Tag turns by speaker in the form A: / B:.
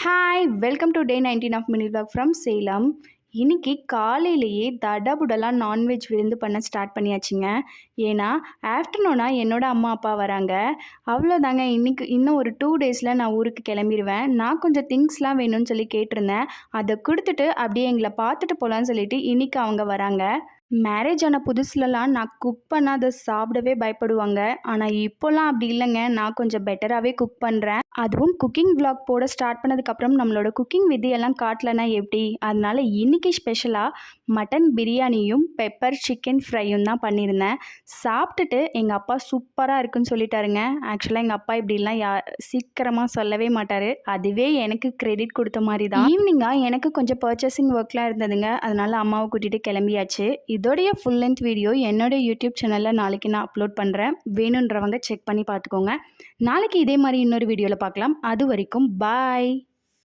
A: Hi! Welcome to day 19 of mini vlog from Salem. இன்னைக்கு காலையிலேயே தடபுடலா non veg விருந்து பண்ண ஸ்டார்ட் பண்ணியாச்சுங்க. ஏன்னா, ஆஃப்டர்நூனா என்னோட அம்மா, அப்பா வராங்க. அவ்வளோதாங்க இன்னைக்கு இன்னும் ஒரு 2 டேஸில் நான் ஊருக்கு கிளம்பிருவேன். நான் கொஞ்சம் திங்ஸ்லாம் வேணும்னு சொல்லி கேட்டிருந்தேன். அத குடுத்துட்டு அப்படியே எங்கள பார்த்துட்டு போலான்னு சொல்லிட்டு இன்னைக்கு அவங்க வராங்க. மேரேஜ் ஆன புதுசுலலாம் நான் குக் பண்ணா அத சாப்பிடவே பயப்படுவாங்க. ஆனா இப்போலாம் அப்படி இல்லங்க. நான் கொஞ்சம் பெட்டராவே குக் பண்றேன். அதுவும் குக்கிங் விளாக் போட ஸ்டார்ட் பண்ணதுக்கப்புறம் நம்மளோட குக்கிங் வித்தையெல்லாம் காட்டலனா எப்படி? அதனால இன்னைக்கு ஸ்பெஷலா மட்டன் பிரியாணியும், பெப்பர் சிக்கன் ஃப்ரையும் தான் பண்ணியிருந்தேன். சாப்பிட்டுட்டு எங்க அப்பா சூப்பரா இருக்குன்னு சொல்லிட்டாருங்க. ஆக்சுவலா எங்க அப்பா இப்படிலாம் சீக்கிரமா சொல்லவே மாட்டாரு. அதுவே எனக்கு கிரெடிட் குடுத்த மாரி தான். ஈவினிங்கா எனக்கு கொஞ்சம் பர்ச்சேசிங் ஒர்க்லாம் இருந்ததுங்க. அதனால அம்மாவ கூட்டிட்டு கிளம்பியாச்சு. இதோடைய ஃபுல் லென்த் வீடியோ என்னோட யூடியூப் சேனல்ல நாளைக்கு நான் அப்லோட் பண்றேன். வேணுன்றவங்க செக் பண்ணி பார்த்துக்கோங்க. நாளைக்கு இதே மாரி இன்னொரு வீடியோல பார்க்கலாம். அது வரைக்கும் பாய்.